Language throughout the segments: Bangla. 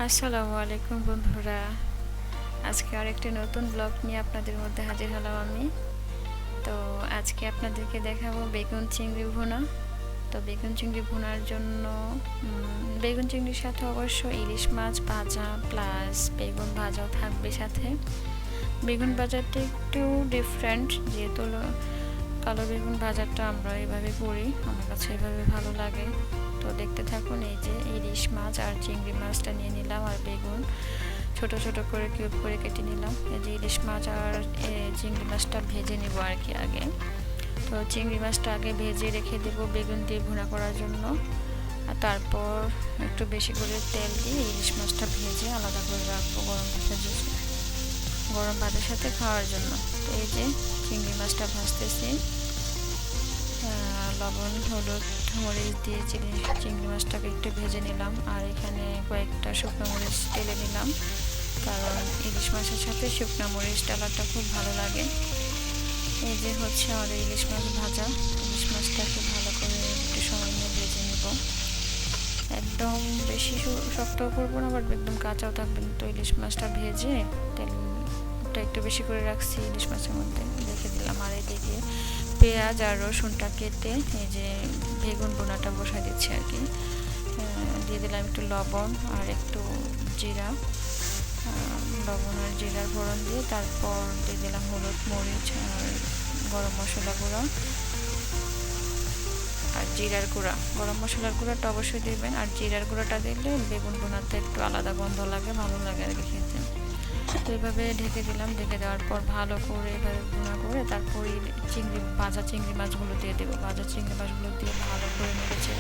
আসসালামু আলাইকুম বন্ধুরা। আজকে আরেকটি নতুন ব্লগ নিয়ে আপনাদের মধ্যে হাজির হলাম আমি। তো আজকে আপনাদেরকে দেখাবো বেগুন চিংড়ি ভুনা। তো বেগুন চিংড়ি ভুনার জন্য বেগুন চিংড়ির সাথে অবশ্য ইলিশ মাছ ভাজা প্লাস বেগুন ভাজাও থাকবে সাথে। বেগুন ভাজাটা একটু ডিফারেন্ট, যেহেতু কালো বেগুন ভাজাটা আমরা এভাবে করি, আমার কাছে এভাবে ভালো লাগে। তো দেখতে থাকুন। এই যে ইলিশ মাছ আর চিংড়ি মাছটা নিয়ে নিলাম, আর বেগুন ছোট ছোট করে কিউব করে কেটে নিলাম। এই যে ইলিশ মাছ আর চিংড়ি মাছটা ভেজে নিব আর কি আগে। তো চিংড়ি মাছটা আগে ভেজে রেখে দেবো বেগুন দিয়ে ভুনা করার জন্য, আর তারপর একটু বেশি করে তেল দিয়ে ইলিশ মাছটা ভেজে আলাদা করে রাখবো গরম ভাতের সাথে খাওয়ার জন্য। তো এই যে চিংড়ি মাছটা ভাজতেছি, লবণ হলুদ মরিচ দিয়ে চিংড়ি মাছটাকে একটু ভেজে নিলাম। আর এখানে কয়েকটা শুকনো মরিচ ঢেলে নিলাম, কারণ ইলিশ মাছের সাথে শুকনো মরিচ ডালাটা খুব ভালো লাগে। এই যে হচ্ছে আমাদের ইলিশ মাছ ভাজা। ইলিশ মাছটাকে ভালো করে একটু সময় নিয়ে ভেজে নেব, একদম বেশি শক্ত করবো না, আবার একদম কাঁচাও থাকবে না। তো ইলিশ মাছটা ভেজে তেলটা একটু বেশি করে রাখছি ইলিশ মাছের মধ্যে রেখে দিলাম। আর এদিকে পেঁয়াজ আর রসুনটা কেটে এই যে বেগুন বোনাটা বসাই দিচ্ছি আর কি। দিয়ে দিলাম একটু লবণ আর একটু জিরা, লবণ আর জিরার ফোড়ন দিয়ে তারপর দিয়ে দিলাম হলুদ মরিচ আর গরম মশলা গুঁড়া আর জিরার গুঁড়া। গরম মশলার গুঁড়াটা অবশ্যই দেবেন, আর জিরার গুঁড়াটা দিলে বেগুন বোনাতে একটু আলাদা গন্ধ লাগে, ভালো লাগে আর কি খেতে। তো এভাবে ঢেকে দিলাম। ঢেকে দেওয়ার পর ভালো করে এভাবে ভুনা করে তারপর ভাজা চিংড়ি মাছগুলো দিয়ে দেবো। ভাজা চিংড়ি মাছগুলো দিয়ে ভালো করে নেড়েছে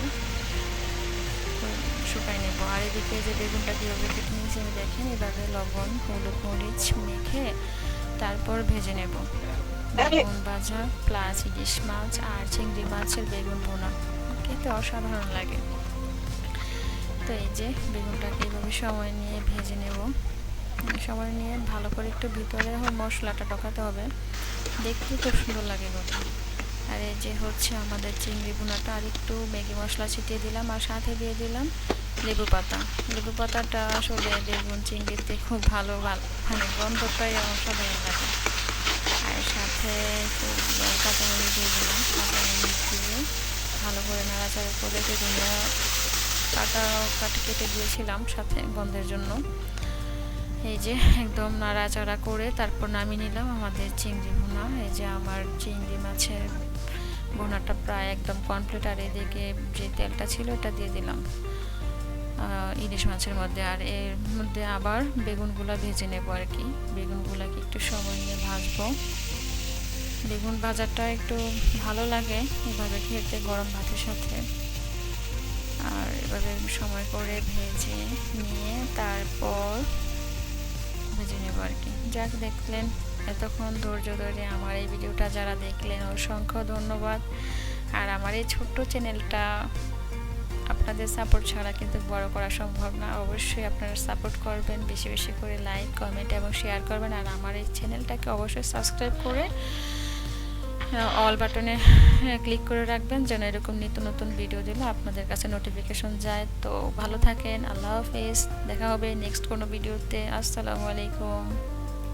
শুকাই নেবো। আর এদিকে যে বেগুনটা কীভাবে কেটে নিয়েছি আমি দেখেন, এভাবে লবণ হলুদ মরিচ মেখে তারপর ভেজে নেব। বেগুন ভাজা প্লাস ইলিশ মাছ আর চিংড়ি মাছের বেগুন ভুনা খেতে অসাধারণ লাগে। তো এই যে বেগুনটাকে এইভাবে সময় নিয়ে ভেজে নেব, সময় নিয়ে ভালো করে একটু ভিতরে মশলাটা ঢোকাতে হবে, দেখতে খুব সুন্দর লাগে বলে। আর এই যে হচ্ছে আমাদের চিংড়ি ভুনাটা, আর একটু ম্যাগি মশলা ছিটিয়ে দিলাম, আর সাথে দিয়ে দিলাম লেবু পাতা। লেবু পাতাটা আসলে বেগুন চিংড়িতে খুব ভালো মানে গন্ধটাই অসাধারণ লাগে। আর সাথে একটু কাঁচামরিচ দিয়ে দিলাম। কাঁচামরিচ দিয়ে ভালো করে নাড়াচাড়া করে ধনিয়া কাটা কেটে দিয়েছিলাম সাথে গন্ধের জন্য। এই যে একদম নাড়াচাড়া করে তারপর নামিয়ে নিলাম আমাদের চিংড়ি ভুনা। এই যে আমার চিংড়ি মাছের ভুনাটা প্রায় একদম কমপ্লিট। আর এদিকে যে তেলটা ছিল এটা দিয়ে দিলাম ইলিশ মাছের মধ্যে, আর এর মধ্যে আবার বেগুনগুলা ভেজে নেবো আর কি। বেগুনগুলাকে একটু সময় নিয়ে ভাজবো। বেগুন ভাজাটা একটু ভালো লাগে এভাবে খেতে গরম ভাতের সাথে। আর এভাবে সময় করে ভেজে নিয়ে তারপর ভেজে নেব আর কি। যাক, দেখলেন এতক্ষণ ধৈর্য ধরে আমার এই ভিডিওটা যারা দেখলেন অসংখ্য ধন্যবাদ। আর আমার এই ছোট্ট চ্যানেলটা আপনাদের সাপোর্ট ছাড়া কিন্তু বড় করা সম্ভব না। অবশ্যই আপনারা সাপোর্ট করবেন, বেশি বেশি করে লাইক কমেন্ট এবং শেয়ার করবেন। আর আমার এই চ্যানেলটাকে অবশ্যই সাবস্ক্রাইব করে অল বাটনে ক্লিক করে রাখবেন, যেন এরকম নিত্য নতুন ভিডিও দিলে আপনাদের কাছে নোটিফিকেশন যায়। তো ভালো থাকেন, আল্লাহ হাফেজ, দেখা হবে নেক্সট কোনো ভিডিওতে। আসসালামু আলাইকুম।